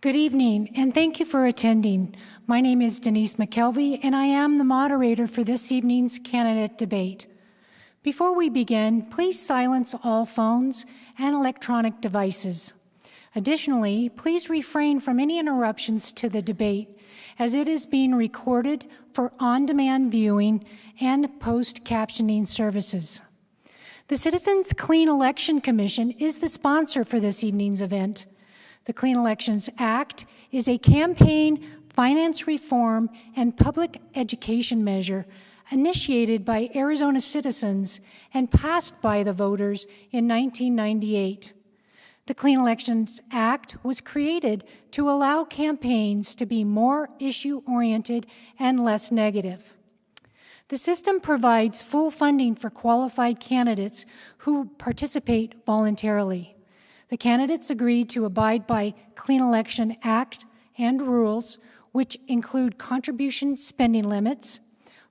Good evening, and thank you for attending. My name is Denise McKelvey, and I am the moderator for this evening's candidate debate. Before we begin, please silence all phones and electronic devices. Additionally, please refrain from any interruptions to the debate, as it is being recorded for on-demand viewing and post-captioning services. The Citizens Clean Election Commission is the sponsor for this evening's event. The Clean Elections Act is a campaign, finance reform, and public education measure initiated by Arizona citizens and passed by the voters in 1998. The Clean Elections Act was created to allow campaigns to be more issue-oriented and less negative. The system provides full funding for qualified candidates who participate voluntarily. The candidates agreed to abide by Clean Election Act and rules, which include contribution spending limits,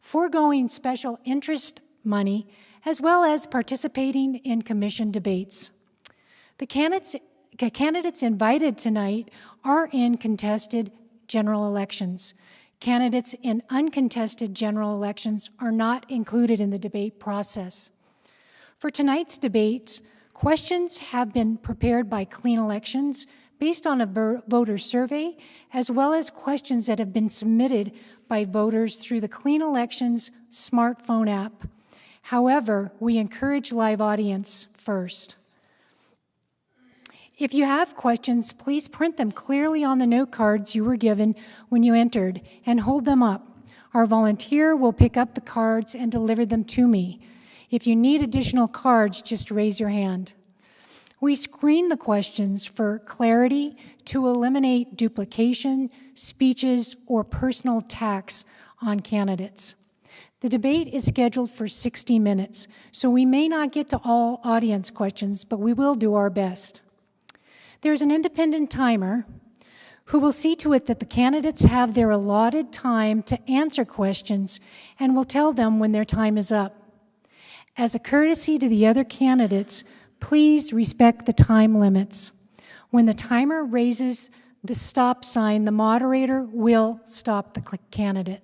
foregoing special interest money, as well as participating in commission debates. The candidates invited tonight are in contested general elections. Candidates in uncontested general elections are not included in the debate process. For tonight's debates, questions have been prepared by Clean Elections based on a voter survey, as well as questions that have been submitted by voters through the Clean Elections smartphone app. However, we encourage live audience first. If you have questions, please print them clearly on the note cards you were given when you entered and hold them up. Our volunteer will pick up the cards and deliver them to me. If you need additional cards, just raise your hand. We screen the questions for clarity to eliminate duplication, speeches, or personal attacks on candidates. The debate is scheduled for 60 minutes, so we may not get to all audience questions, but we will do our best. There's an independent timer who will see to it that the candidates have their allotted time to answer questions and will tell them when their time is up. As a courtesy to the other candidates, please respect the time limits. When the timer raises the stop sign, the moderator will stop the candidate.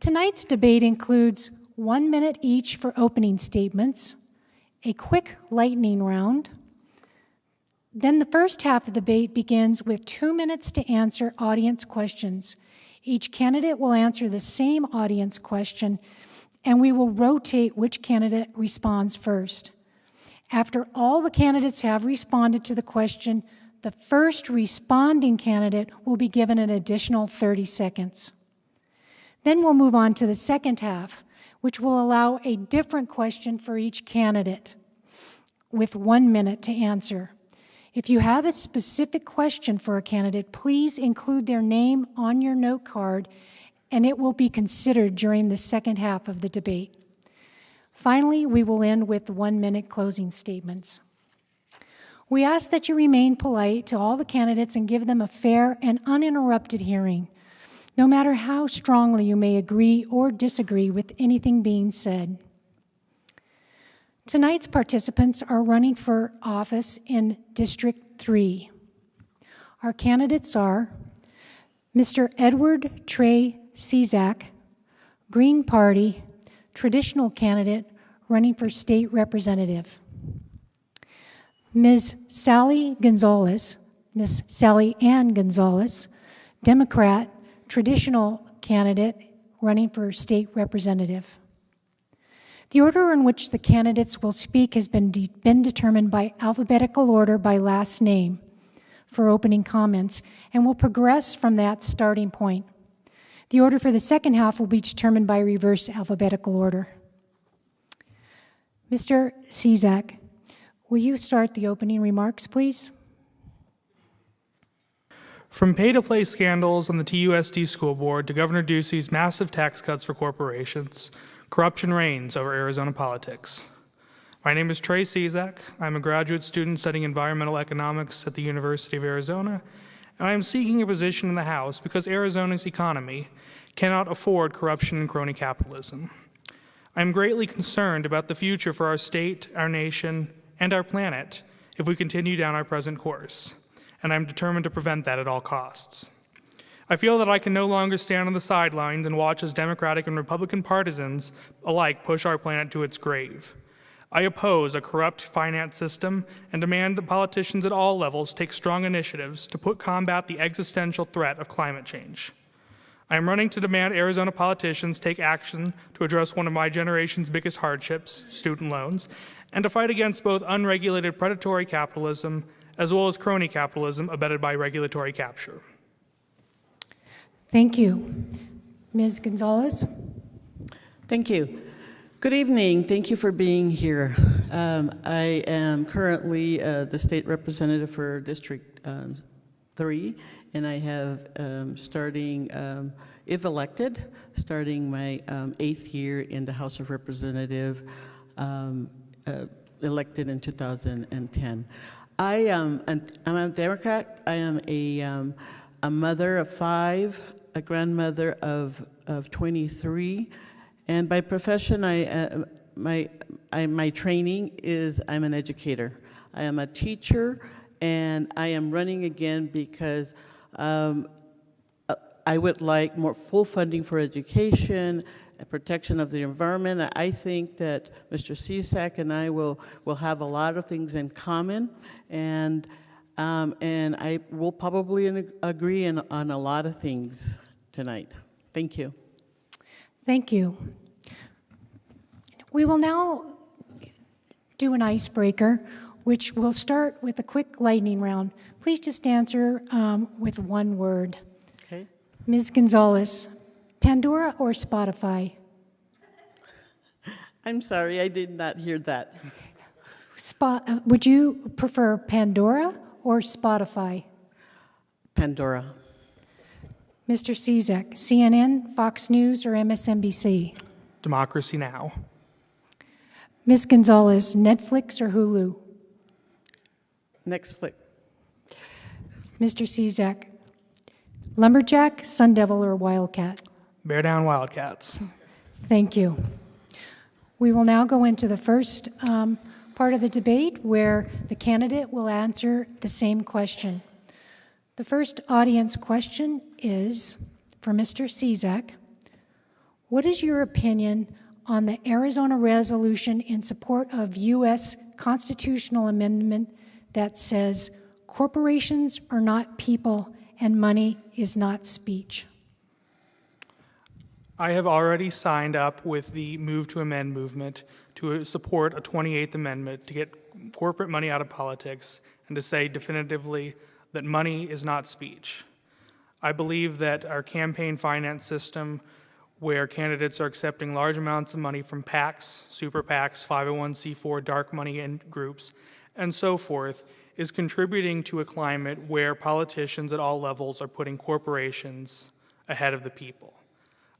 Tonight's debate includes 1 minute each for opening statements, a quick lightning round. Then the first half of the debate begins with 2 minutes to answer audience questions. Each candidate will answer the same audience question, and we will rotate which candidate responds first. After all the candidates have responded to the question, the first responding candidate will be given an additional 30 seconds. Then we'll move on to the second half, which will allow a different question for each candidate with 1 minute to answer. If you have a specific question for a candidate, please include their name on your note card, and it will be considered during the second half of the debate. Finally, we will end with 1 minute closing statements. We ask that you remain polite to all the candidates and give them a fair and uninterrupted hearing, no matter how strongly you may agree or disagree with anything being said. Tonight's participants are running for office in District 3. Our candidates are Mr. Edward Trey Cizek, Green Party, traditional candidate running for state representative. Ms. Sally Gonzales, Ms. Sally Ann Gonzales, Democrat, traditional candidate running for state representative. The order in which the candidates will speak has been determined by alphabetical order by last name for opening comments, and will progress from that starting point. The order for the second half will be determined by reverse alphabetical order. Mr. Cizek, will you start the opening remarks, please? From pay-to-play scandals on the TUSD school board to Governor Ducey's massive tax cuts for corporations, corruption reigns over Arizona politics. My name is Trey Cizek. I'm a graduate student studying environmental economics at the University of Arizona, and I am seeking a position in the House because Arizona's economy cannot afford corruption and crony capitalism. I am greatly concerned about the future for our state, our nation, and our planet if we continue down our present course. and I'm determined to prevent that at all costs. I feel that I can no longer stand on the sidelines and watch as Democratic and Republican partisans alike push our planet to its grave. I oppose a corrupt finance system and demand that politicians at all levels take strong initiatives to combat the existential threat of climate change. I am running to demand Arizona politicians take action to address one of my generation's biggest hardships, student loans, and to fight against both unregulated predatory capitalism as well as crony capitalism abetted by regulatory capture. Thank you. Ms. Gonzales? Thank you. Good evening. Thank you for being here. I am currently the state representative for District 3, and I have if elected, starting my 8th year in the House of Representatives, elected in 2010. I'm a Democrat. I am a mother of 5, a grandmother of 23, and by profession, my training is I'm an educator. I am a teacher, and I am running again because I would like more full funding for education, protection of the environment. I think that Mr. Cizek and I will have a lot of things in common, and I will probably agree on a lot of things tonight. Thank you. Thank you. We will now do an icebreaker, which will start with a quick lightning round. Please just answer with one word. Okay. Ms. Gonzales, Pandora or Spotify? I'm sorry, I did not hear that. Would you prefer Pandora or Spotify? Pandora. Mr. Cizek, CNN, Fox News, or MSNBC? Democracy Now! Ms. Gonzales, Netflix or Hulu? Netflix. Mr. Cizek, Lumberjack, Sun Devil, or Wildcat? Bear down, Wildcats. Thank you. We will now go into the first part of the debate where the candidate will answer the same question. The first audience question is for Mr. Cizek. What is your opinion on the Arizona resolution in support of U.S. constitutional amendment that says corporations are not people and money is not speech? I have already signed up with the Move to Amend movement to support a 28th Amendment to get corporate money out of politics and to say definitively that money is not speech. I believe that our campaign finance system, where candidates are accepting large amounts of money from PACs, super PACs, 501c4, dark money groups, and so forth, is contributing to a climate where politicians at all levels are putting corporations ahead of the people.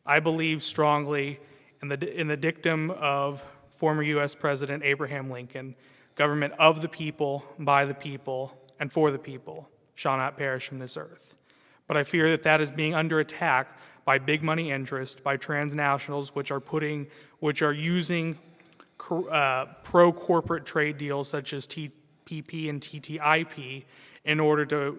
I believe strongly in the dictum of former U.S. President Abraham Lincoln, government of the people, by the people, and for the people shall not perish from this earth. But I fear that that is being under attack by big money interest, by transnationals which are using pro-corporate trade deals such as TPP and TTIP in order to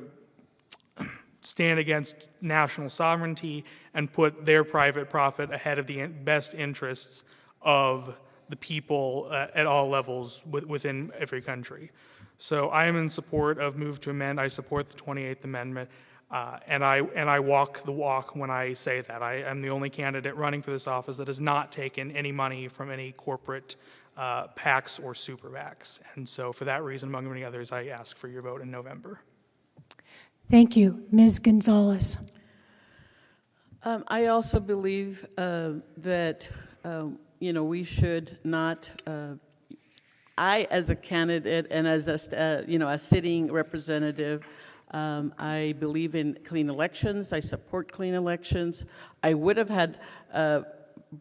stand against national sovereignty and put their private profit ahead of the best interests of the people at all levels within every country. So I am in support of Move to Amend. I support the 28th Amendment, and I walk the walk when I say that. I am the only candidate running for this office that has not taken any money from any corporate PACs or super PACs. And so for that reason, among many others, I ask for your vote in November. Thank you. Ms. Gonzales. I also believe that we should not. I, as a candidate and as a sitting representative, I believe in clean elections. I support clean elections. I would have had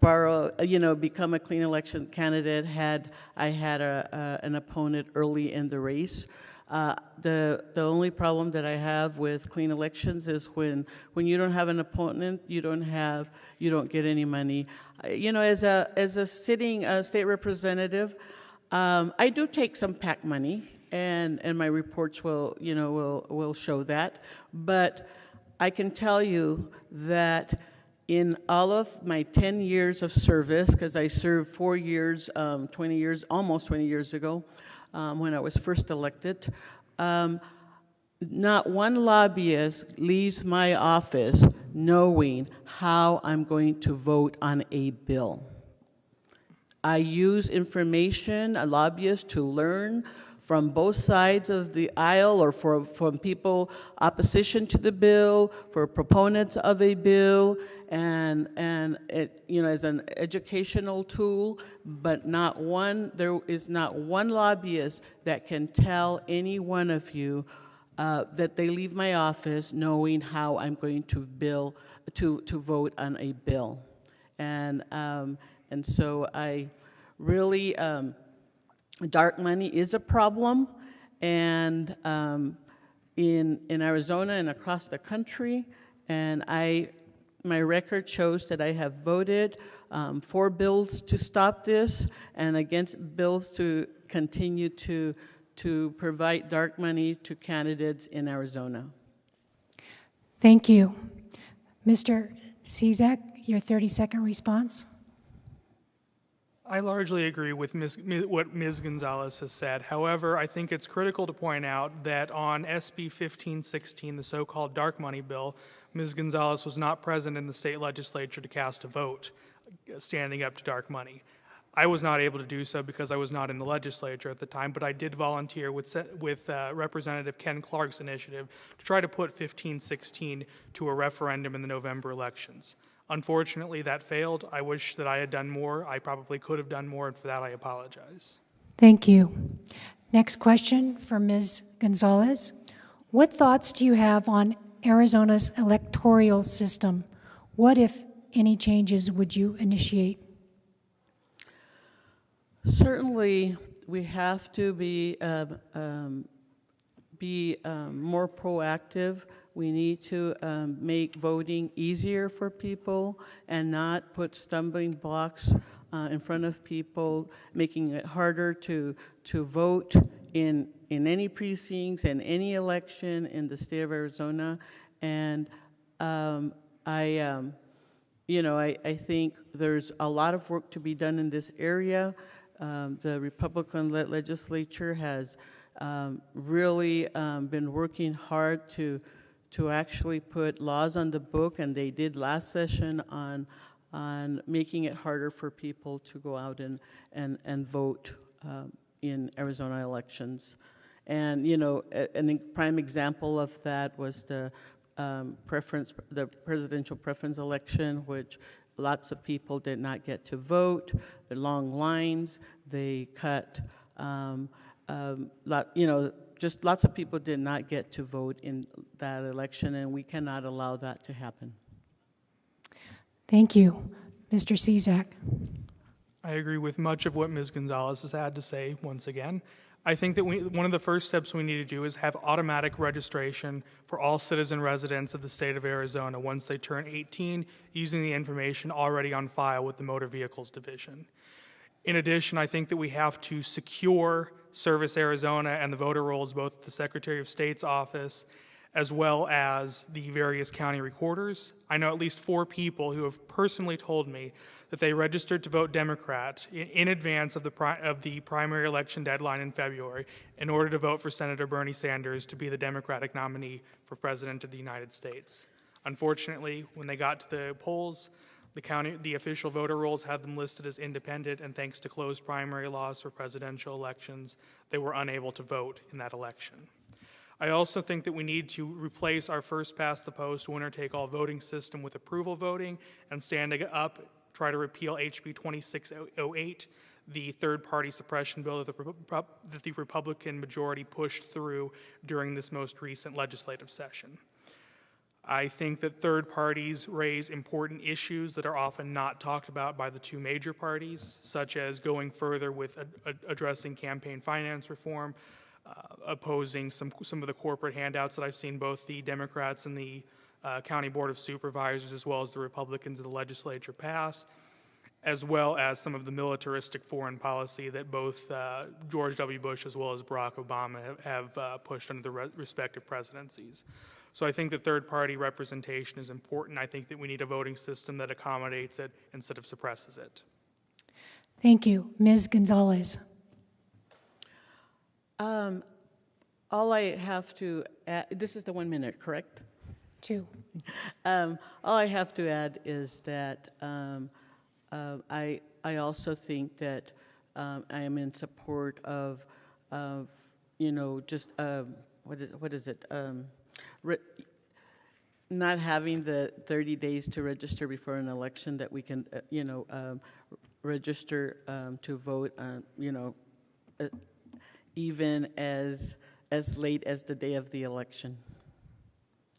become a clean election candidate had I had an opponent early in the race. The only problem that I have with clean elections is when you don't have an opponent, you don't get any money. As a sitting state representative, I do take some PAC money, and my reports will, will show that. But I can tell you that in all of my 10 years of service, because I served 4 years, 20 years, almost 20 years ago, when I was first elected, not one lobbyist leaves my office knowing how I'm going to vote on a bill. I use information, a lobbyist, to learn from both sides of the aisle, or from people opposition to the bill, for proponents of a bill, and it, as an educational tool. But there is not one lobbyist that can tell any one of you that they leave my office knowing how I'm going to vote on a bill. And so I really, dark money is a problem, and in Arizona and across the country, and my record shows that I have voted for bills to stop this, and against bills to continue to provide dark money to candidates in Arizona. Thank you. Mr. Cizek, your 30-second response. I largely agree with what Ms. Gonzales has said. However, I think it's critical to point out that on SB 1516, the so-called dark money bill, Ms. Gonzales was not present in the state legislature to cast a vote standing up to dark money. I was not able to do so because I was not in the legislature at the time, but I did volunteer with Representative Ken Clark's initiative to try to put 1516 to a referendum in the November elections. Unfortunately, that failed. I wish that I had done more. I probably could have done more, and for that I apologize. Thank you. Next question for Ms. Gonzales. What thoughts do you have on Arizona's electoral system? What, if any, changes would you initiate? Certainly, we have to be more proactive. We need to make voting easier for people and not put stumbling blocks in front of people, making it harder to vote in any precincts, in any election in the state of Arizona. And I think there's a lot of work to be done in this area. The Republican-led legislature has really been working hard to actually put laws on the book, and they did last session on making it harder for people to go out and vote in Arizona elections. And a prime example of that was the presidential preference election, which lots of people did not get to vote. The long lines, they cut, just lots of people did not get to vote in that election, and we cannot allow that to happen. Thank you. Mr. Cizek. I agree with much of what Ms. Gonzales has had to say once again. I think that one of the first steps we need to do is have automatic registration for all citizen residents of the state of Arizona once they turn 18, using the information already on file with the Motor Vehicles Division. In addition, I think that we have to secure Service Arizona and the voter rolls, both at the Secretary of State's office as well as the various county recorders. I know at least 4 people who have personally told me that they registered to vote Democrat in advance of the primary election deadline in February in order to vote for Senator Bernie Sanders to be the Democratic nominee for President of the United States. Unfortunately, when they got to the polls, the official voter rolls had them listed as independent, and thanks to closed primary laws for presidential elections, they were unable to vote in that election. I also think that we need to replace our first-past-the-post, winner-take-all voting system with approval voting, and standing up, try to repeal HB 2608, the third-party suppression bill that the Republican majority pushed through during this most recent legislative session. I think that third parties raise important issues that are often not talked about by the 2 major parties, such as going further with addressing campaign finance reform, opposing some of the corporate handouts that I've seen both the Democrats and the County Board of Supervisors as well as the Republicans in the legislature pass, as well as some of the militaristic foreign policy that both George W. Bush as well as Barack Obama have pushed under the respective presidencies. So I think that third-party representation is important. I think that we need a voting system that accommodates it instead of suppresses it. Thank you. Ms. Gonzales. All I have to add, this is the 1 minute, correct? 2. All I have to add is that I also think that I am in support of just what is it? Not having the 30 days to register before an election, that we can register to vote even as late as the day of the election.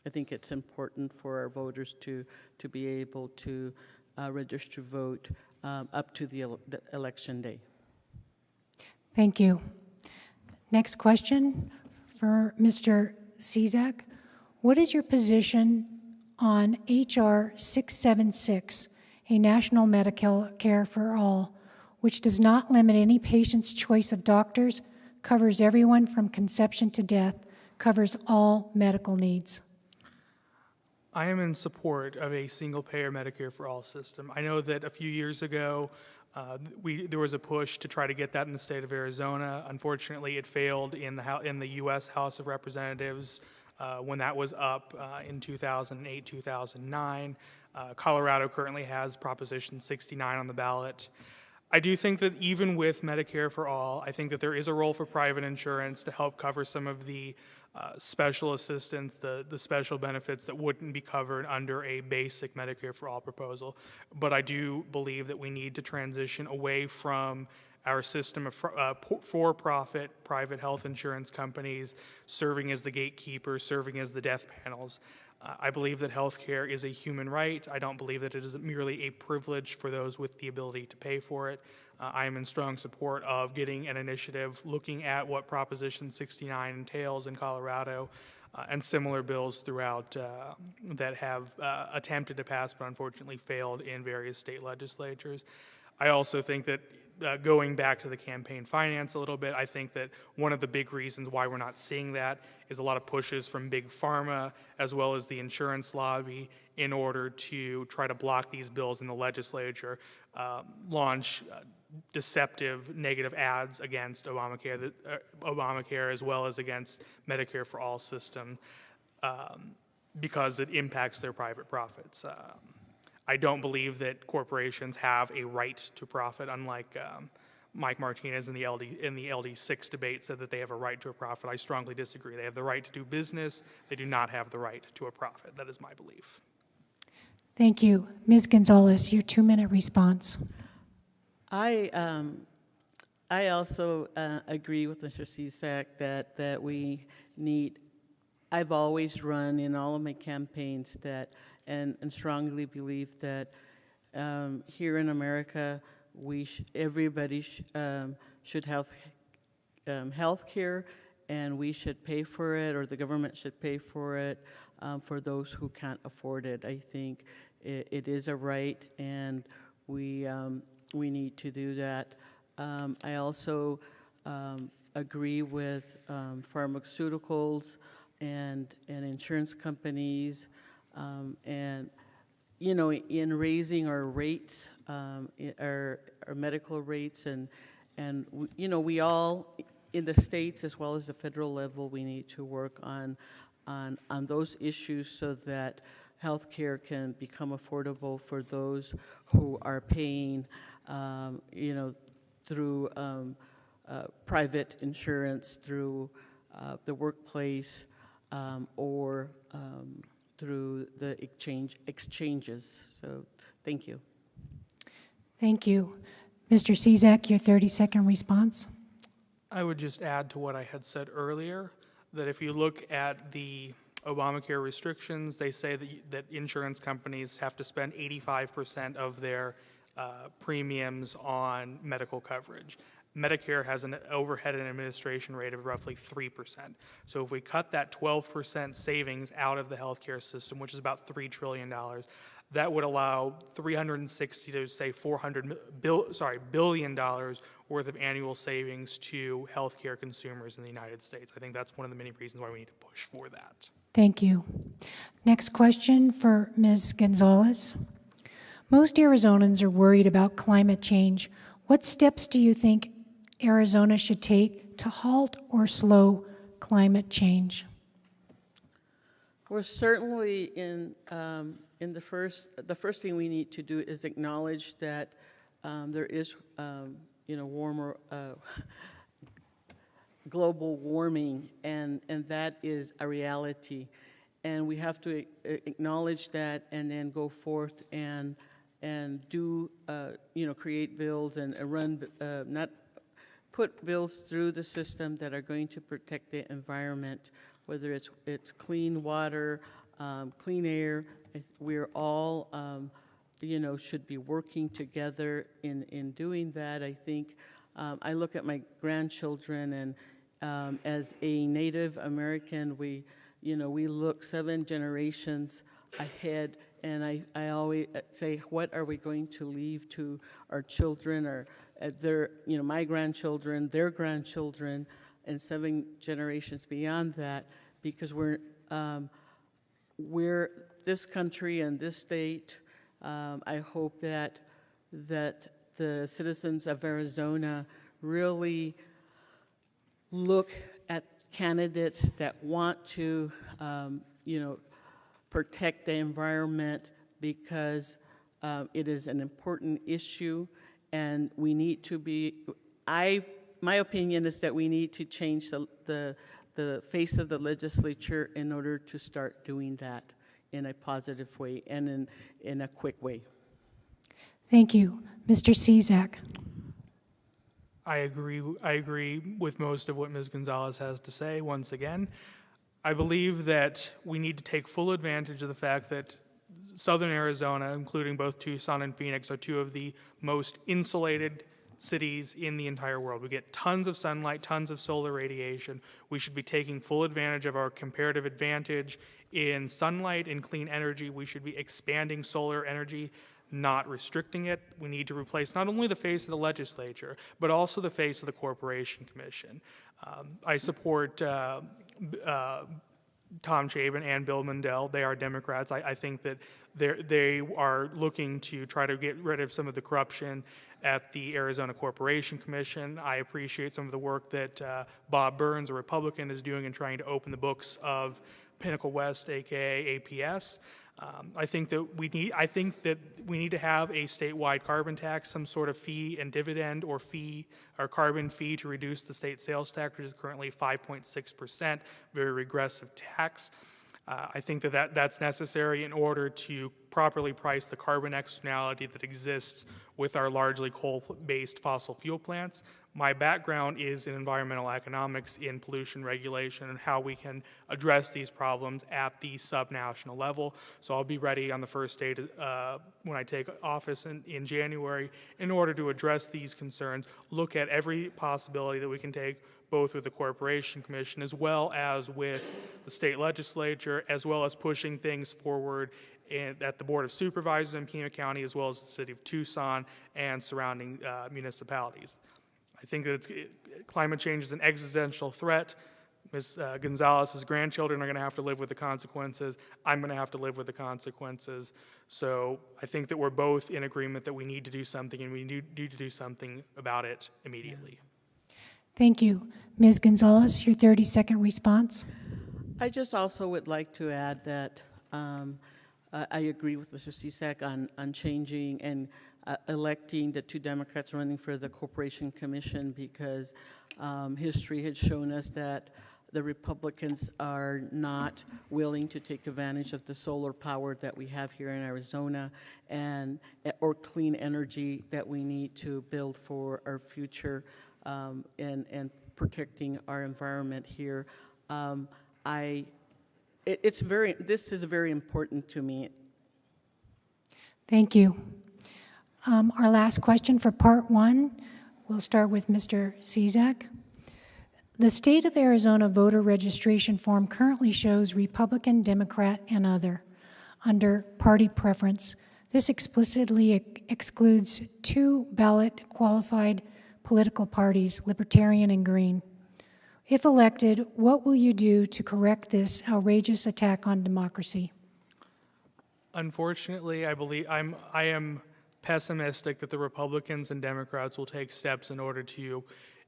I think it's important for our voters to be able to register to vote up to the election day. Thank you. Next question for Mr. Cizek. What is your position on H.R. 676, a national medical care for all, which does not limit any patient's choice of doctors, covers everyone from conception to death, covers all medical needs? I am in support of a single-payer Medicare for all system. I know that a few years ago, there was a push to try to get that in the state of Arizona. Unfortunately, it failed in the U.S. House of Representatives when that was up in 2008, 2009. Colorado currently has Proposition 69 on the ballot. I do think that even with Medicare for all, I think that there is a role for private insurance to help cover some of the special assistance, the special benefits that wouldn't be covered under a basic Medicare for all proposal. But I do believe that we need to transition away from our system of for-profit private health insurance companies serving as the gatekeepers, serving as the death panels. I believe that healthcare is a human right. I don't believe that it is merely a privilege for those with the ability to pay for it. I am in strong support of getting an initiative looking at what Proposition 69 entails in Colorado and similar bills throughout that have attempted to pass but unfortunately failed in various state legislatures. I also think that going back to the campaign finance a little bit, I think that one of the big reasons why we're not seeing that is a lot of pushes from big pharma as well as the insurance lobby in order to try to block these bills in the legislature, launch deceptive negative ads against Obamacare as well as against Medicare for all system because it impacts their private profits. I don't believe that corporations have a right to profit, unlike Mike Martinez in the LD3 debate said that they have a right to a profit. I strongly disagree. They have the right to do business. They do not have the right to a profit. That is my belief. Thank you. Ms. Gonzales, your 2-minute response. I also agree with Mr. Cizek that we need. I've always run in all of my campaigns that and strongly believe that here in America everybody should have health care, and we should pay for it, or the government should pay for it for those who can't afford it. I think it is a right, and we need to do that. I also agree with pharmaceuticals and insurance companies, and in raising our rates, our medical rates, and we all in the states as well as the federal level, we need to work on those issues so that healthcare can become affordable for those who are paying, through private insurance, through the workplace, or through the exchanges. So thank you. Thank you. Mr. Cizek, your 30-second response. I would just add to what I had said earlier, that if you look at the Obamacare restrictions, they say that insurance companies have to spend 85% of their premiums on medical coverage. Medicare has an overhead and administration rate of roughly 3%. So if we cut that 12% savings out of the healthcare system, which is about $3 trillion, that would allow $360 to say billion worth of annual savings to healthcare consumers in the United States. I think that's one of the many reasons why we need to push for that. Thank you. Next question for Ms. Gonzales. Most Arizonans are worried about climate change. What steps do you think Arizona should take to halt or slow climate change? We're certainly in the first thing we need to do is acknowledge that there is warmer global warming, and that is a reality, and we have to acknowledge that and then go forth and do create bills and run not put bills through the system that are going to protect the environment, whether it's clean water, clean air. We're all should be working together in doing that. I think I look at my grandchildren, and as a Native American, we look 7 generations ahead, and I always say, what are we going to leave to our children, or my grandchildren, their grandchildren, and 7 generations beyond that, because we're this country and this state. I hope that the citizens of Arizona really look at candidates that want to, protect the environment, because it is an important issue, and we need to be. My opinion is that we need to change the face of the legislature in order to start doing that in a positive way and in a quick way. Thank you. Mr. Cizek. I agree with most of what Ms. Gonzales has to say. Once again, I believe that we need to take full advantage of the fact that Southern Arizona, including both Tucson and Phoenix, are 2 of the most insulated cities in the entire world. We get tons of sunlight, tons of solar radiation. We should be taking full advantage of our comparative advantage in sunlight and clean energy. We should be expanding solar energy, not restricting it. We need to replace not only the face of the legislature, but also the face of the Corporation Commission. I support Tom Chabin and Bill Mundell. They are Democrats. I think that they are looking to try to get rid of some of the corruption at the Arizona Corporation Commission. I appreciate some of the work that Bob Burns, a Republican, is doing in trying to open the books of Pinnacle West, aka APS. I think that we need to have a statewide carbon tax, some sort of fee and dividend or carbon fee to reduce the state sales tax, which is currently 5.6%, very regressive tax. I think that's necessary in order to properly price the carbon externality that exists with our largely coal-based fossil fuel plants. My background is in environmental economics, in pollution regulation, and how we can address these problems at the subnational level. So I'll be ready on the first day when I take office in January in order to address these concerns, look at every possibility that we can take, both with the Corporation Commission as well as with the state legislature, as well as pushing things forward at the Board of Supervisors in Pima County, as well as the city of Tucson and surrounding municipalities. I think that climate change is an existential threat. Ms. Gonzales' grandchildren are going to have to live with the consequences. I'm going to have to live with the consequences. So I think that we're both in agreement that we need to do something, and we need to do something about it immediately. Thank you. Ms. Gonzales, your 30-second response. I just also would like to add that I agree with Mr. Cizek on changing and electing the 2 Democrats running for the Corporation Commission, because history has shown us that the Republicans are not willing to take advantage of the solar power that we have here in Arizona or clean energy that we need to build for our future and protecting our environment here. This is very important to me. Thank you. Our last question for part 1, we'll start with Mr. Cizek. The state of Arizona voter registration form currently shows Republican, Democrat, and other. under party preference. This explicitly excludes two ballot qualified political parties, Libertarian and Green. If elected, what will you do to correct this outrageous attack on democracy? Unfortunately, I am pessimistic that the Republicans and Democrats will take steps in order to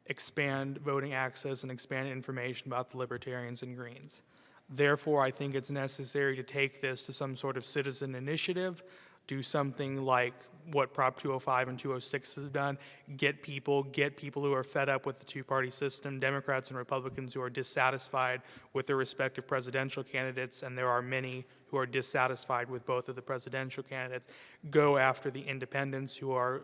expand voting access and expand information about the Libertarians and Greens. Therefore, I think it's necessary to take this to some sort of citizen initiative, do something like what Prop 205 and 206 has done, get people who are fed up with the two-party system, Democrats and Republicans who are dissatisfied with their respective presidential candidates, and there are many who are dissatisfied with both of the presidential candidates, go after the independents who are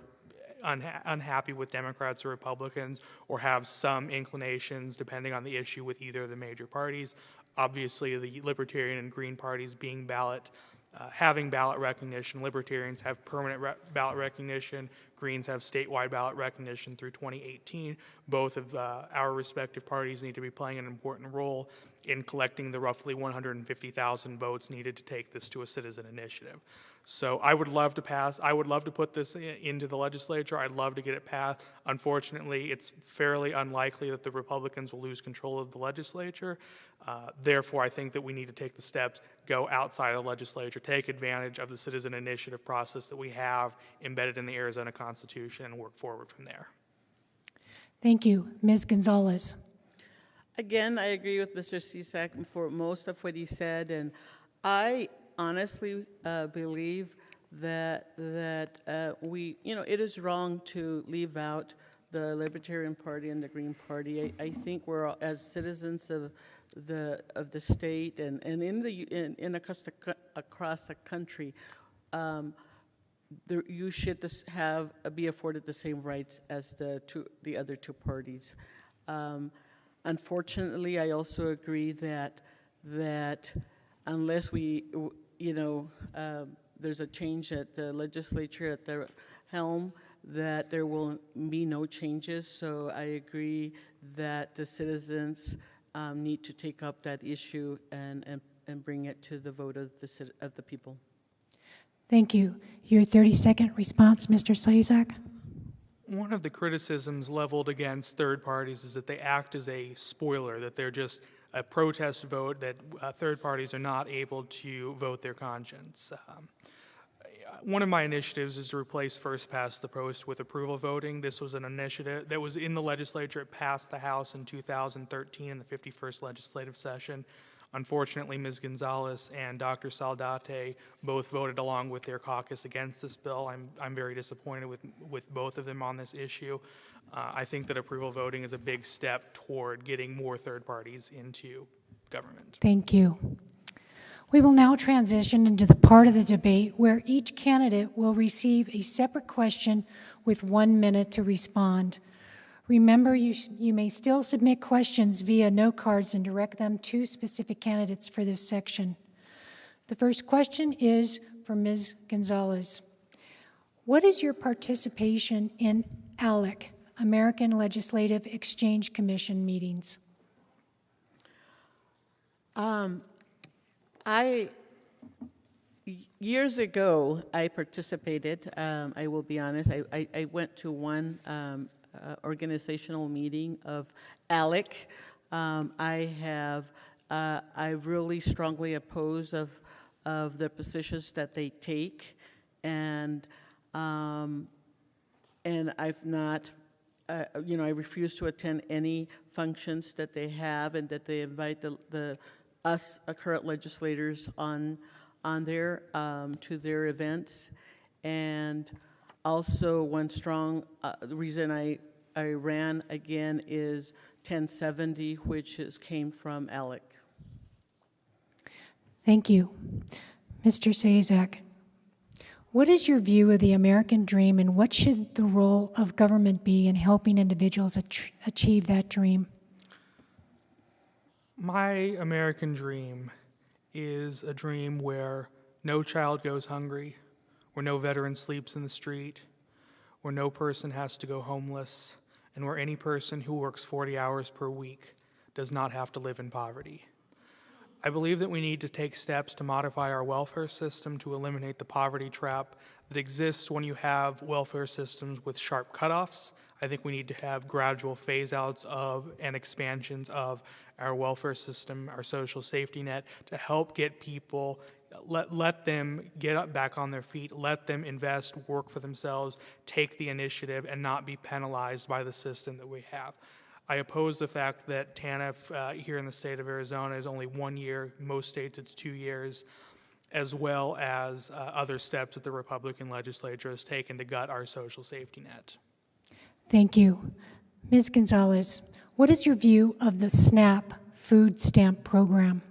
unhappy with Democrats or Republicans or have some inclinations, depending on the issue, with either of the major parties. Obviously, the Libertarian and Green parties being having ballot recognition. Libertarians have permanent ballot recognition. Greens have statewide ballot recognition through 2018. Both of our respective parties need to be playing an important role in collecting the roughly 150,000 votes needed to take this to a citizen initiative. So I would love to put this into the legislature. I'd love to get it passed. Unfortunately, it's fairly unlikely that the Republicans will lose control of the legislature. Therefore, I think that we need to take the steps, go outside of the legislature, take advantage of the citizen initiative process that we have embedded in the Arizona Constitution, and work forward from there. Thank you. Ms. Gonzales. Again, I agree with Mr. Cizek for most of what he said, and I honestly believe that it is wrong to leave out the Libertarian Party and the Green Party. I think we're all, as citizens of the state and across the country, you should be afforded the same rights as the other two parties. Unfortunately, I also agree that unless there's a change at the legislature at the helm, that there will be no changes. So I agree that the citizens need to take up that issue and bring it to the vote of the people. Thank you. Your 30-second response, Mr. Cizek. One of the criticisms leveled against third parties is that they act as a spoiler, that they're just a protest vote, that third parties are not able to vote their conscience. One of my initiatives is to replace first past the post with approval voting. This was an initiative that was in the legislature. It passed the House in 2013 in the 51st legislative session. Unfortunately, Ms. Gonzales and Dr. Saldate both voted along with their caucus against this bill. I'm very disappointed with both of them on this issue. I think that approval voting is a big step toward getting more third parties into government. Thank you. We will now transition into the part of the debate where each candidate will receive a separate question with 1 minute to respond. Remember, you may still submit questions via note cards and direct them to specific candidates for this section. The first question is for Ms. Gonzales. What is your participation in ALEC, American Legislative Exchange Commission meetings? Years ago, I participated. I will be honest. I went to one organizational meeting of ALEC. I really strongly oppose of the positions that they take, and I've not, I refuse to attend any functions that they have and that they invite us current legislators on there to their events. And also, one strong reason I ran again is 1070, which came from ALEC. Thank you. Mr. Cizek, what is your view of the American dream, and what should the role of government be in helping individuals achieve that dream? My American dream is a dream where no child goes hungry, where no veteran sleeps in the street, where no person has to go homeless, and where any person who works 40 hours per week does not have to live in poverty. I believe that we need to take steps to modify our welfare system to eliminate the poverty trap that exists when you have welfare systems with sharp cutoffs. I think we need to have gradual phase-outs of and expansions of our welfare system, our social safety net, to help get people, let them get up back on their feet, let them invest, work for themselves, take the initiative, and not be penalized by the system that we have. I oppose the fact that TANF here in the state of Arizona is only 1 year. Most states it's 2 years, as well as other steps that the Republican legislature has taken to gut our social safety net. Thank you. Ms. Gonzales, what is your view of the SNAP food stamp program?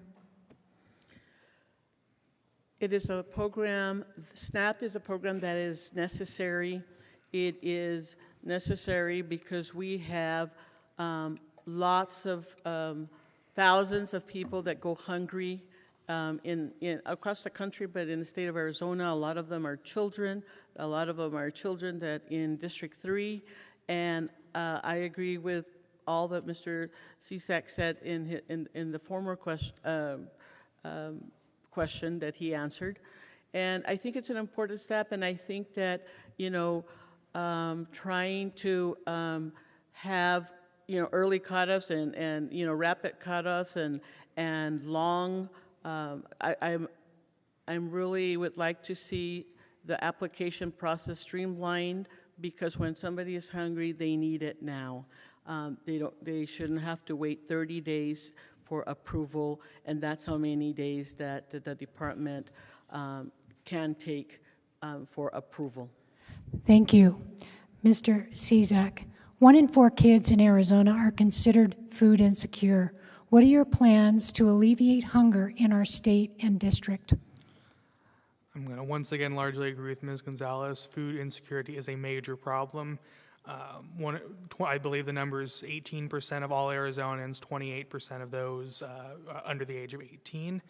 It is a program, SNAP is a program that is necessary. It is necessary because we have lots of thousands of people that go hungry across the country, but in the state of Arizona, a lot of them are children. A lot of them are children that in District 3, and I agree with all that Mr. Cizek said in the former question that he answered. And I think it's an important step, and I think that, trying to have, early cutoffs and rapid cutoffs and long, I really would like to see the application process streamlined, because when somebody is hungry, they need it now. They shouldn't have to wait 30 days for approval, and that's how many days that the department can take for approval. Thank you. Mr. Cizek, 1 in 4 kids in Arizona are considered food insecure. What are your plans to alleviate hunger in our state and district? I'm going to once again largely agree with Ms. Gonzales. Food insecurity is a major problem. I believe the number is 18% of all Arizonans, 28% of those under the age of 18.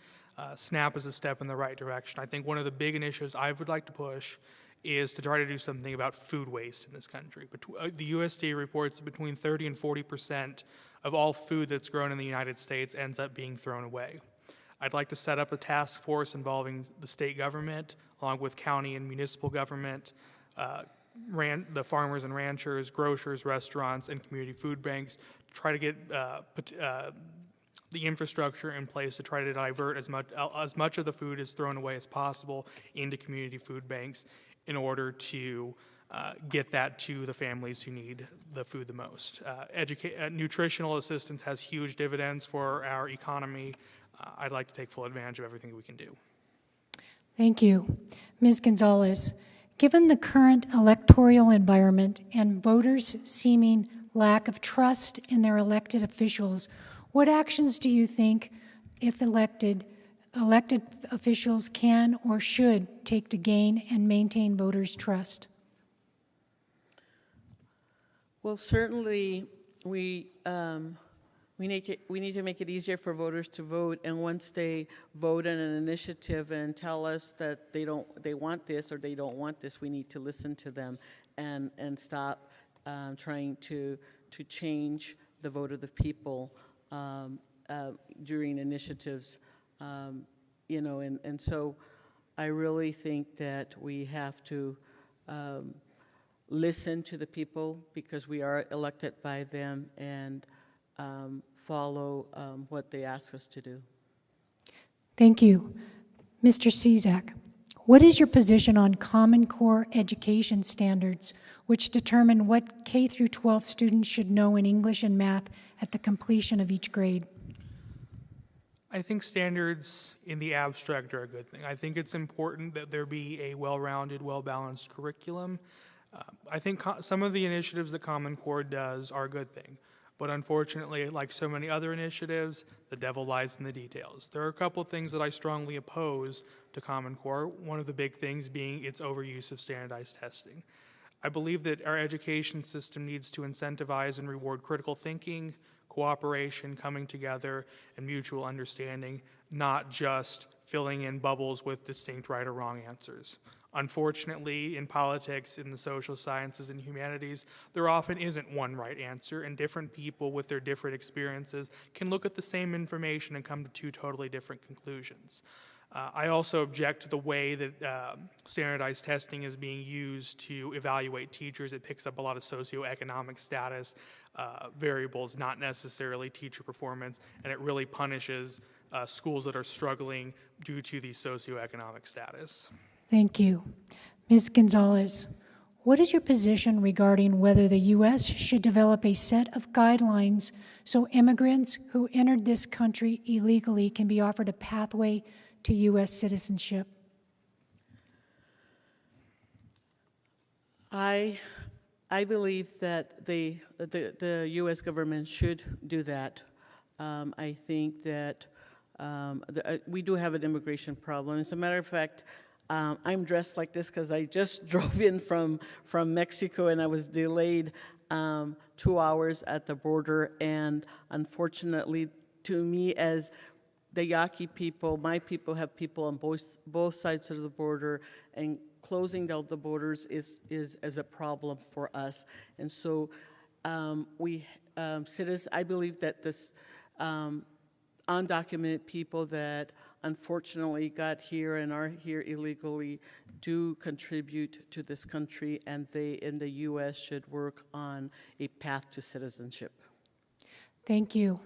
SNAP is a step in the right direction. I think one of the big initiatives I would like to push is to try to do something about food waste in this country. The USDA reports that between 30 and 40% of all food that's grown in the United States ends up being thrown away. I'd like to set up a task force involving the state government, along with county and municipal government, the farmers and ranchers, grocers, restaurants, and community food banks, to try to get the infrastructure in place to try to divert as much of the food is thrown away as possible into community food banks in order to get that to the families who need the food the most. Nutritional assistance has huge dividends for our economy. I'd like to take full advantage of everything we can do. Thank you. Ms. Gonzales, given the current electoral environment and voters' seeming lack of trust in their elected officials, what actions do you think, if elected officials can or should take to gain and maintain voters' trust? Well, certainly we need to make it easier for voters to vote, and once they vote on an initiative and tell us that they want this or they don't want this, we need to listen to them and stop trying to change the vote of the people during initiatives, and so I really think that we have to listen to the people, because we are elected by them, and follow what they ask us to do. Thank you. Mr. Cizek, what is your position on Common Core education standards, which determine what K through 12 students should know in English and math at the completion of each grade? I think standards in the abstract are a good thing. I think it's important that there be a well-rounded, well-balanced curriculum. I think some of the initiatives that Common Core does are a good thing. But unfortunately, like so many other initiatives, the devil lies in the details. There are a couple of things that I strongly oppose to Common Core, one of the big things being its overuse of standardized testing. I believe that our education system needs to incentivize and reward critical thinking, cooperation, coming together, and mutual understanding, not just filling in bubbles with distinct right or wrong answers. Unfortunately, in politics, in the social sciences and humanities, there often isn't one right answer, and different people with their different experiences can look at the same information and come to two totally different conclusions. I also object to the way that standardized testing is being used to evaluate teachers. It picks up a lot of socioeconomic status variables, not necessarily teacher performance, and it really punishes schools that are struggling due to the socioeconomic status. Thank you. Ms. Gonzales, what is your position regarding whether the U.S. should develop a set of guidelines so immigrants who entered this country illegally can be offered a pathway to U.S. citizenship? I believe that the U.S. government should do that. I think that we do have an immigration problem. As a matter of fact, I'm dressed like this because I just drove in from Mexico and I was delayed 2 hours at the border. And unfortunately, to me, as the Yaqui people, my people have people on both sides of the border, and closing down the borders is a problem for us. And so I believe that this undocumented people that unfortunately got here and are here illegally do contribute to this country, and they in the U.S. should work on a path to citizenship. Thank you.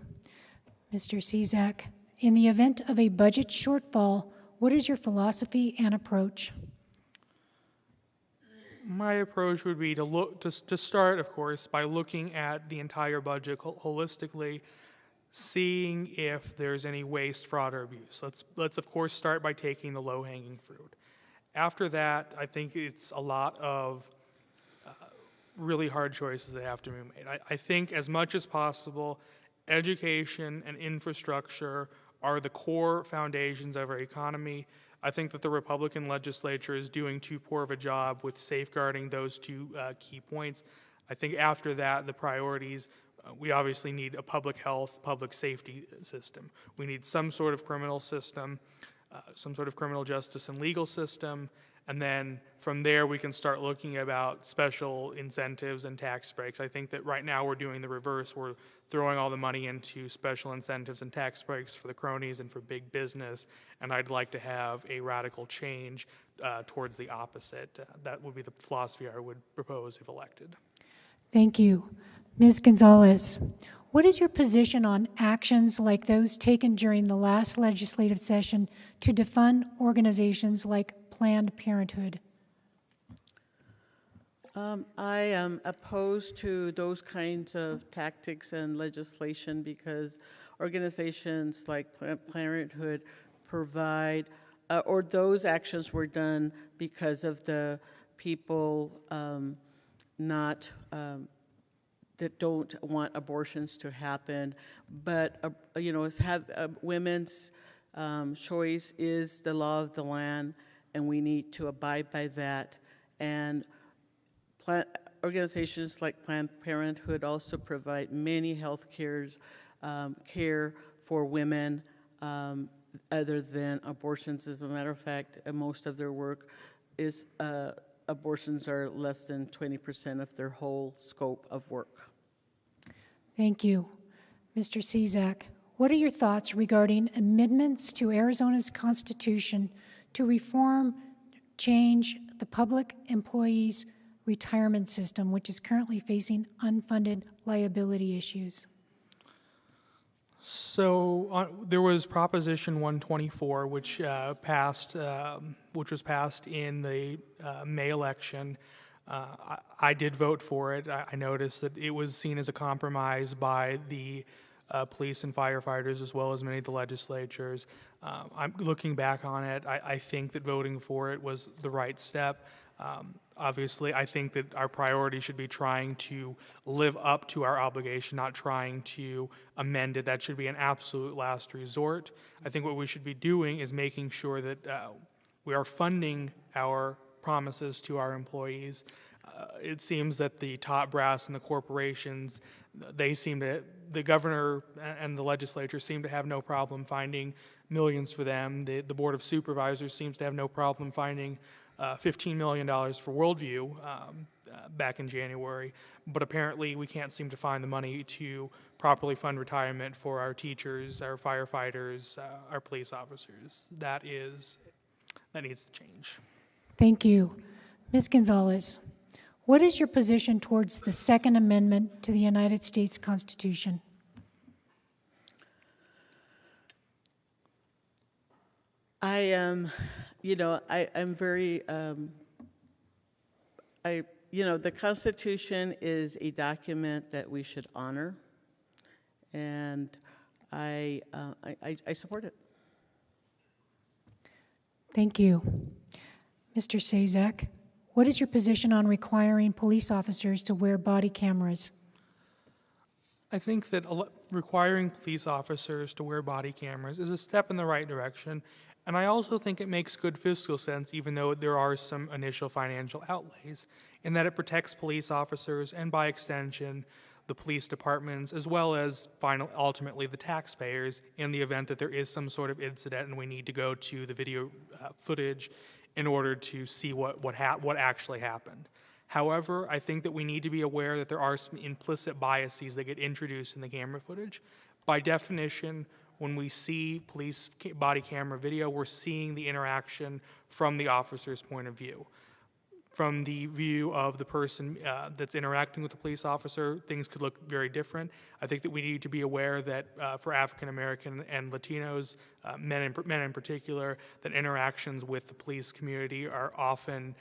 Mr. Cizek, in the event of a budget shortfall, what is your philosophy and approach? My approach would be to start, of course, by looking at the entire budget holistically, seeing if there's any waste, fraud, or abuse. Let's of course start by taking the low-hanging fruit. After that, I think it's a lot of really hard choices that have to be made. I think as much as possible, education and infrastructure are the core foundations of our economy. I think that the Republican legislature is doing too poor of a job with safeguarding those two key points. I think after that, the priorities, we obviously need a public health, public safety system. We need some sort of criminal system, some sort of criminal justice and legal system, and then from there we can start looking about special incentives and tax breaks. I think that right now we're doing the reverse. We're throwing all the money into special incentives and tax breaks for the cronies and for big business, and I'd like to have a radical change towards the opposite. That would be the philosophy I would propose if elected. Thank you. Ms. Gonzales, what is your position on actions like those taken during the last legislative session to defund organizations like Planned Parenthood? I am opposed to those kinds of tactics and legislation because organizations like Planned Parenthood provide, or those actions were done because of the people that don't want abortions to happen. But, women's choice is the law of the land, and we need to abide by that. And organizations like Planned Parenthood also provide many health care for women other than abortions. As a matter of fact, most of their work is abortions are less than 20% of their whole scope of work. Thank you. Mr. Cizek, what are your thoughts regarding amendments to Arizona's Constitution to change the public employees' retirement system, which is currently facing unfunded liability issues? So there was Proposition 124, which was passed in the May election. I did vote for it. I noticed that it was seen as a compromise by the police and firefighters, as well as many of the legislatures. I'm looking back on it. I think that voting for it was the right step. Obviously, I think that our priority should be trying to live up to our obligation, not trying to amend it. That should be an absolute last resort. I think what we should be doing is making sure that we are funding our promises to our employees. It seems that the top brass and the corporations, the governor and the legislature seem to have no problem finding millions for them. The Board of Supervisors seems to have no problem finding $15 million for Worldview back in January, but apparently we can't seem to find the money to properly fund retirement for our teachers, our firefighters, our police officers. That needs to change. Thank you. Ms. Gonzales, what is your position towards the Second Amendment to the United States Constitution? I'm very, the Constitution is a document that we should honor, and I support it. Thank you. Mr. Cizek, what is your position on requiring police officers to wear body cameras? I think that requiring police officers to wear body cameras is a step in the right direction, and I also think it makes good fiscal sense, even though there are some initial financial outlays, in that it protects police officers and, by extension, the police departments, as well as ultimately the taxpayers, in the event that there is some sort of incident and we need to go to the video footage in order to see what actually happened. However, I think that we need to be aware that there are some implicit biases that get introduced in the camera footage. By definition, when we see police body camera video, we're seeing the interaction from the officer's point of view. From the view of the person that's interacting with the police officer, things could look very different. I think that we need to be aware that for African American and Latinos, men in particular, that interactions with the police community are often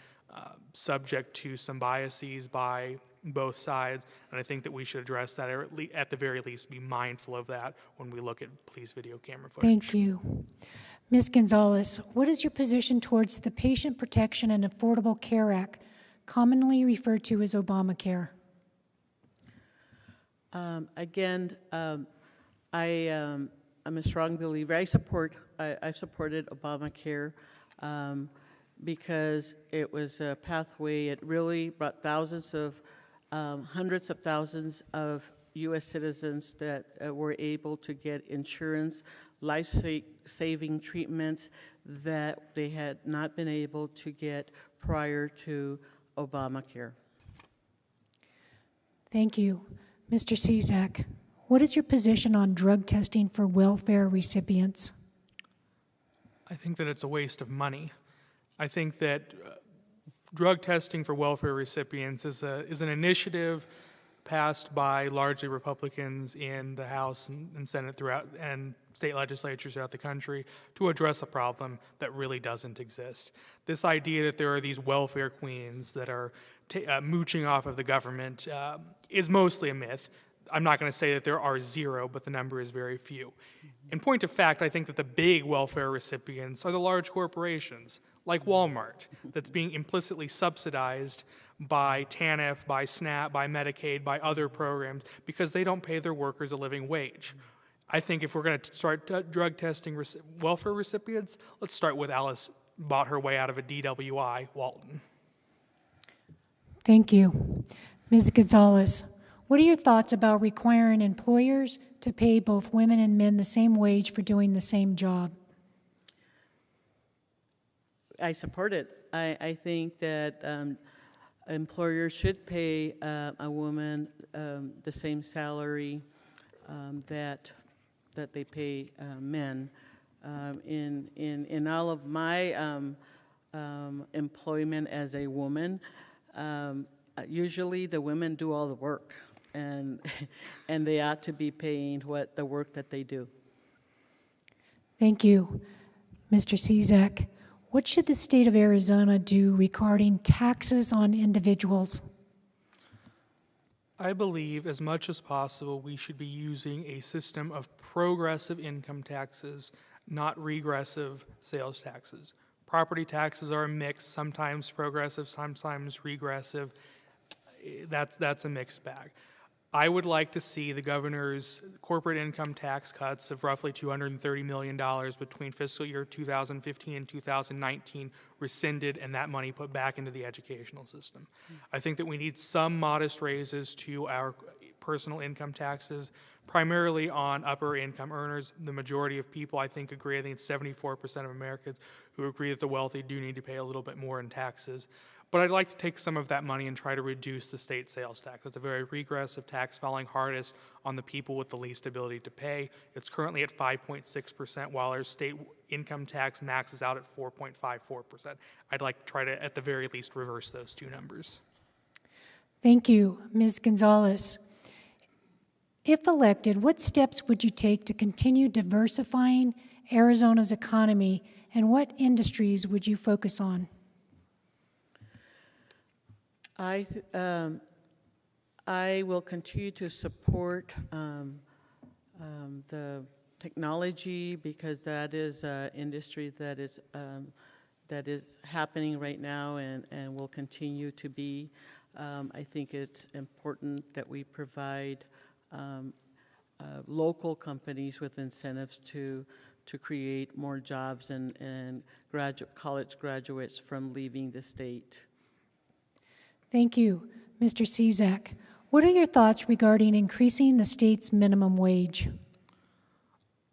subject to some biases by both sides, and I think that we should address that, or at the very least be mindful of that when we look at police video camera footage. Thank you. Ms. Gonzales, what is your position towards the Patient Protection and Affordable Care Act, commonly referred to as Obamacare? I'm a strong believer. I've supported Obamacare because it was a pathway. It really brought hundreds of thousands of U.S. citizens that were able to get insurance, life-saving treatments that they had not been able to get prior to Obamacare. Thank you. Mr. Cizek, what is your position on drug testing for welfare recipients? I think that it's a waste of money. I think that drug testing for welfare recipients is an initiative passed by largely Republicans in the House and Senate and state legislatures throughout the country to address a problem that really doesn't exist. This idea that there are these welfare queens that are mooching off of the government is mostly a myth. I'm not going to say that there are zero, but the number is very few. In point of fact, I think that the big welfare recipients are the large corporations, like Walmart, that's being implicitly subsidized by TANF, by SNAP, by Medicaid, by other programs, because they don't pay their workers a living wage. I think if we're going to start drug testing welfare recipients, let's start with Alice bought her way out of a DWI, Walton. Thank you. Ms. Gonzales, what are your thoughts about requiring employers to pay both women and men the same wage for doing the same job? I support it. I think that employers should pay a woman the same salary that they pay men. In all of my employment as a woman, usually the women do all the work, and they ought to be paying the work that they do. Thank you. Mr. Cizek, what should the state of Arizona do regarding taxes on individuals? I believe as much as possible we should be using a system of progressive income taxes, not regressive sales taxes. Property taxes are a mix, sometimes progressive, sometimes regressive. That's a mixed bag. I would like to see the governor's corporate income tax cuts of roughly $230 million between fiscal year 2015 and 2019 rescinded and that money put back into the educational system. I think that we need some modest raises to our personal income taxes, primarily on upper income earners. The majority of people, I think, agree. I think it's 74% of Americans who agree that the wealthy do need to pay a little bit more in taxes. But I'd like to take some of that money and try to reduce the state sales tax. It's a very regressive tax, falling hardest on the people with the least ability to pay. It's currently at 5.6%, while our state income tax maxes out at 4.54%. I'd like to try to, at the very least, reverse those two numbers. Thank you, Ms. Gonzales. If elected, what steps would you take to continue diversifying Arizona's economy, and what industries would you focus on? I will continue to support the technology, because that is an industry that is happening right now and will continue to be. I think it's important that we provide local companies with incentives to create more jobs and college graduates from leaving the state. Thank you. Mr. Cizek, what are your thoughts regarding increasing the state's minimum wage?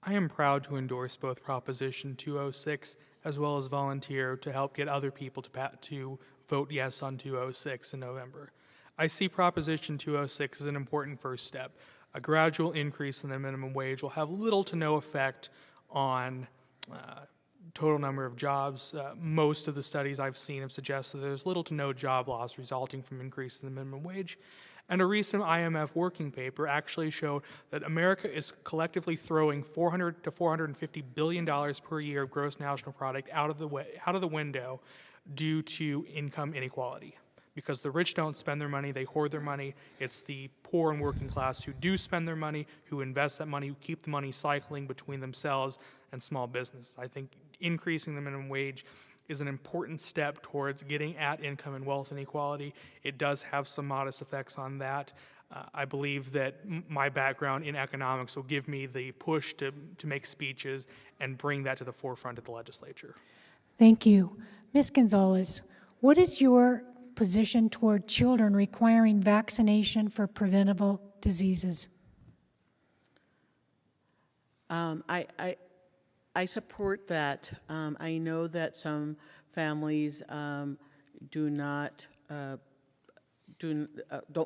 I am proud to endorse both Proposition 206 as well as volunteer to help get other people to vote yes on 206 in November. I see Proposition 206 as an important first step. A gradual increase in the minimum wage will have little to no effect on total number of jobs. Most of the studies I've seen have suggested there's little to no job loss resulting from increasing the minimum wage. And a recent IMF working paper actually showed that America is collectively throwing $400 to $450 billion per year of gross national product out of the window due to income inequality. Because the rich don't spend their money, they hoard their money. It's the poor and working class who do spend their money, who invest that money, who keep the money cycling between themselves and small business. I think increasing the minimum wage is an important step towards getting at income and wealth inequality. It does have some modest effects on that. I believe that my background in economics will give me the push to make speeches and bring that to the forefront of the legislature. Thank you. Ms. Gonzales, what is your position toward children requiring vaccination for preventable diseases? I support that. I know that some families don't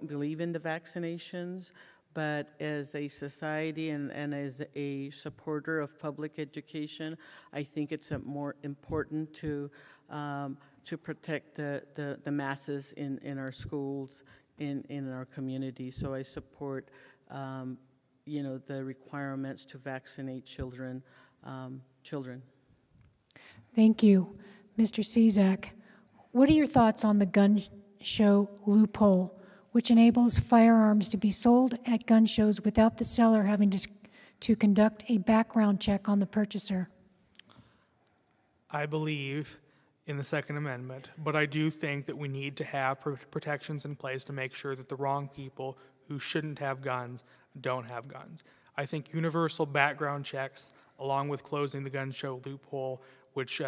believe in the vaccinations, but as a society and as a supporter of public education, I think it's more important to protect the masses in our schools, in our community. So I support the requirements to vaccinate children. Thank you. Mr. Cizek, what are your thoughts on the gun show loophole, which enables firearms to be sold at gun shows without the seller having to conduct a background check on the purchaser? I believe in the Second Amendment, but I do think that we need to have protections in place to make sure that the wrong people who shouldn't have guns don't have guns. I think universal background checks, along with closing the gun show loophole, which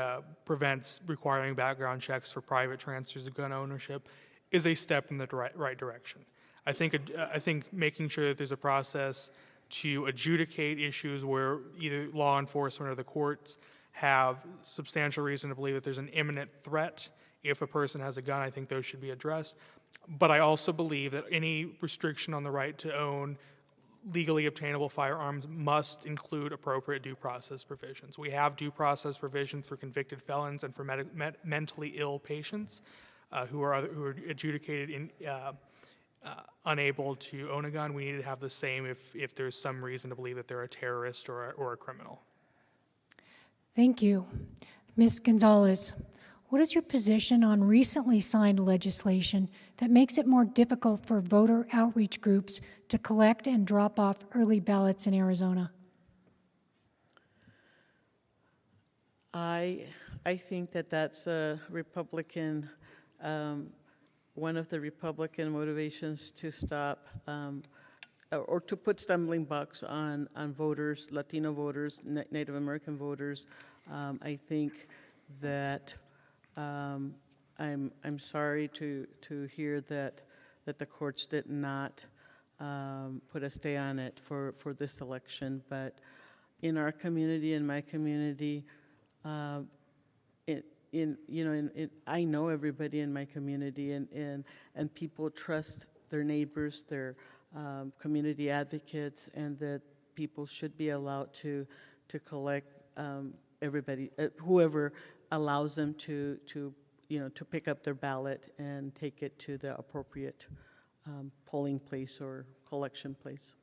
prevents requiring background checks for private transfers of gun ownership, is a step in the right direction. I think making sure that there's a process to adjudicate issues where either law enforcement or the courts have substantial reason to believe that there's an imminent threat if a person has a gun, I think those should be addressed. But I also believe that any restriction on the right to own legally obtainable firearms must include appropriate due process provisions. We have due process provisions for convicted felons and for mentally ill patients who are adjudicated unable to own a gun. We need to have the same if there's some reason to believe that they're a terrorist or a criminal. Thank you. Ms. Gonzales, what is your position on recently signed legislation that makes it more difficult for voter outreach groups to collect and drop off early ballots in Arizona? I think that that's a Republican, one of the Republican motivations to stop or to put stumbling blocks on voters, Latino voters, Native American voters. I think that I'm sorry to hear that the courts did not put a stay on it for this election. But in our community, in my community, I know everybody in my community, and people trust their neighbors, their community advocates, and that people should be allowed to collect everybody, whoever allows them to pick up their ballot and take it to the appropriate polling place or collection place.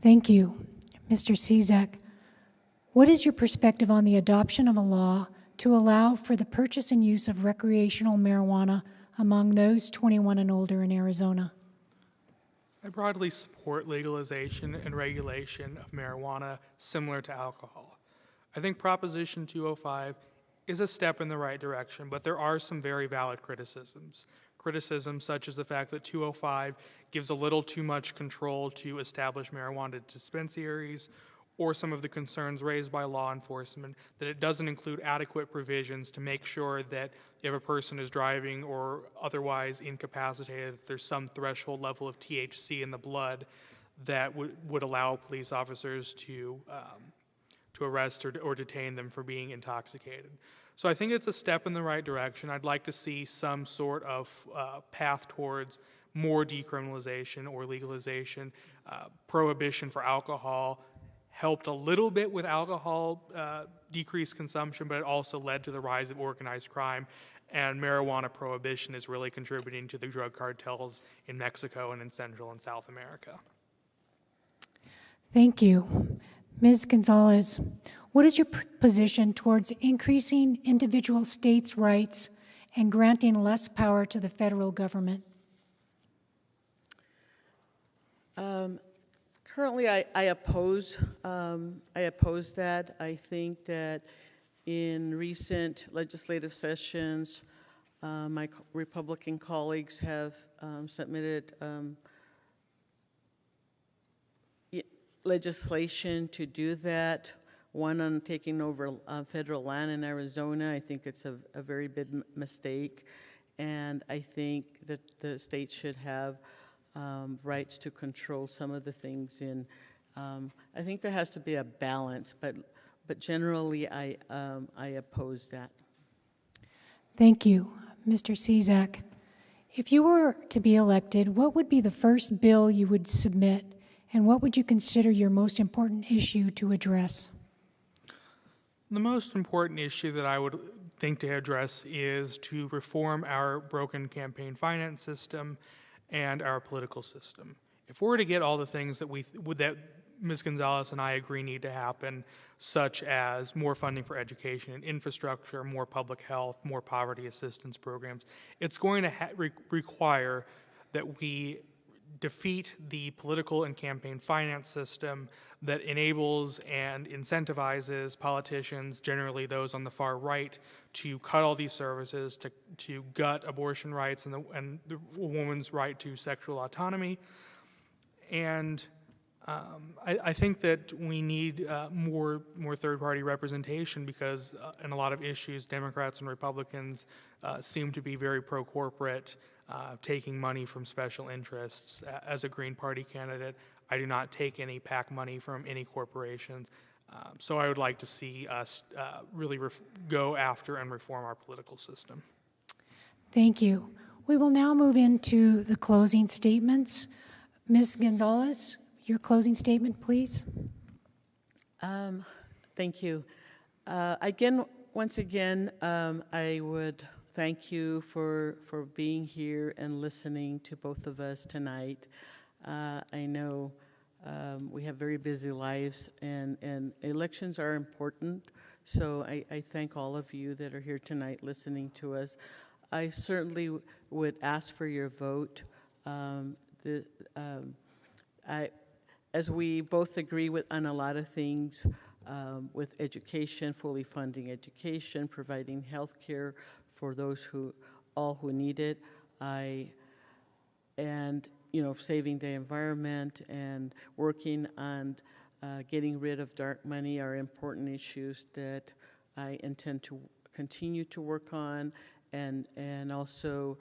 Thank you. Mr. Cizek, what is your perspective on the adoption of a law to allow for the purchase and use of recreational marijuana among those 21 and older in Arizona? I broadly support legalization and regulation of marijuana similar to alcohol. I think Proposition 205 is a step in the right direction, but there are some very valid criticisms. Criticisms such as the fact that 205 gives a little too much control to establish marijuana dispensaries, or some of the concerns raised by law enforcement that it doesn't include adequate provisions to make sure that if a person is driving or otherwise incapacitated, there's some threshold level of THC in the blood that would allow police officers to arrest or detain them for being intoxicated. So I think it's a step in the right direction. I'd like to see some sort of path towards more decriminalization or legalization. Prohibition for alcohol helped a little bit with alcohol decreased consumption, but it also led to the rise of organized crime, and marijuana prohibition is really contributing to the drug cartels in Mexico and in Central and South America. Thank you. Ms. Gonzales, what is your position towards increasing individual states' rights and granting less power to the federal government? Currently, I oppose that. I think that in recent legislative sessions, my Republican colleagues have submitted legislation to do that. One on taking over federal land in Arizona. I think it's a very big mistake, and I think that the state should have rights to control some of the things. I think there has to be a balance, but generally I oppose that. Thank you. Mr. Cizek, if you were to be elected, what would be the first bill you would submit, and what would you consider your most important issue to address? The most important issue that I would think to address is to reform our broken campaign finance system and our political system. If we're to get all the things that that Ms. Gonzales and I agree need to happen, such as more funding for education and infrastructure, more public health, more poverty assistance programs, it's going to require that we defeat the political and campaign finance system that enables and incentivizes politicians, generally those on the far right, to cut all these services, to gut abortion rights and the woman's right to sexual autonomy. And I think that we need more third-party representation because in a lot of issues, Democrats and Republicans seem to be very pro-corporate, taking money from special interests. As a Green Party candidate, I do not take any PAC money from any corporations. So I would like to see us really go after and reform our political system. Thank you. We will now move into the closing statements. Ms. Gonzales, your closing statement, please. Thank you. Once again, I would thank you for being here and listening to both of us tonight. I know we have very busy lives, and elections are important, so I thank all of you that are here tonight listening to us. I certainly would ask for your vote. As we both agree on a lot of things, with education, fully funding education, providing health care for those who need it, and saving the environment and working on getting rid of dark money are important issues that I intend to continue to work on, and also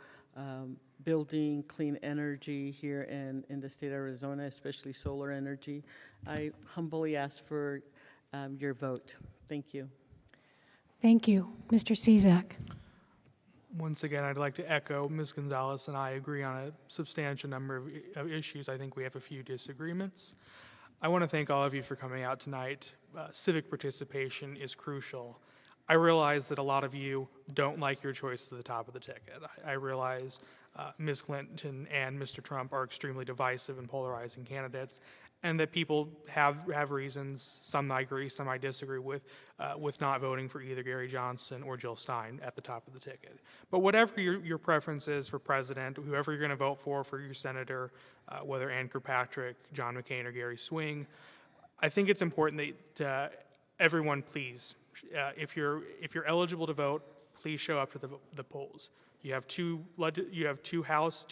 building clean energy here in the state of Arizona, especially solar energy. I humbly ask for your vote. Thank you. Thank you. Mr. Cizek. Once again, I'd like to echo Ms. Gonzales and I agree on a substantial number of issues. I think we have a few disagreements. I want to thank all of you for coming out tonight. Civic participation is crucial. I realize that a lot of you don't like your choice to the top of the ticket. I realize Ms. Clinton and Mr. Trump are extremely divisive and polarizing candidates, and that people have reasons, some I agree, some I disagree with not voting for either Gary Johnson or Jill Stein at the top of the ticket. But whatever your preference is for president, whoever you're going to vote for your senator, whether Ann Kirkpatrick, John McCain, or Gary Swing, I think it's important that everyone please, if you're eligible to vote, please show up to the polls. You have two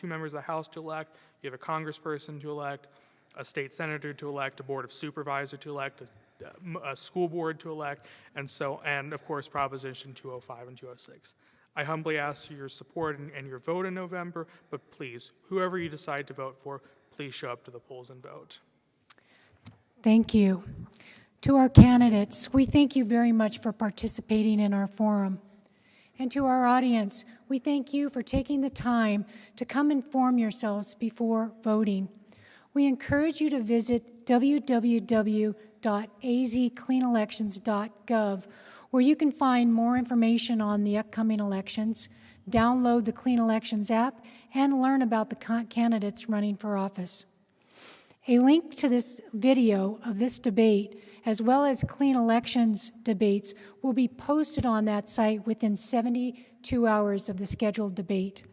members of the House to elect, you have a congressperson to elect, a state senator to elect, a board of supervisor to elect, a school board to elect, and of course Proposition 205 and 206. I humbly ask for your support and your vote in November, but please, whoever you decide to vote for, please show up to the polls and vote. Thank you. To our candidates, we thank you very much for participating in our forum. And to our audience, we thank you for taking the time to come inform yourselves before voting. We encourage you to visit www.azcleanelections.gov, where you can find more information on the upcoming elections, download the Clean Elections app, and learn about the candidates running for office. A link to this video of this debate, as well as Clean Elections debates, will be posted on that site within 72 hours of the scheduled debate.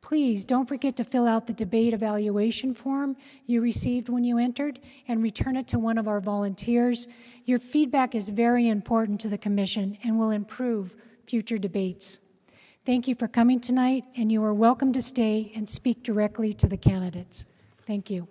Please don't forget to fill out the debate evaluation form you received when you entered and return it to one of our volunteers. Your feedback is very important to the Commission and will improve future debates. Thank you for coming tonight, and you are welcome to stay and speak directly to the candidates. Thank you.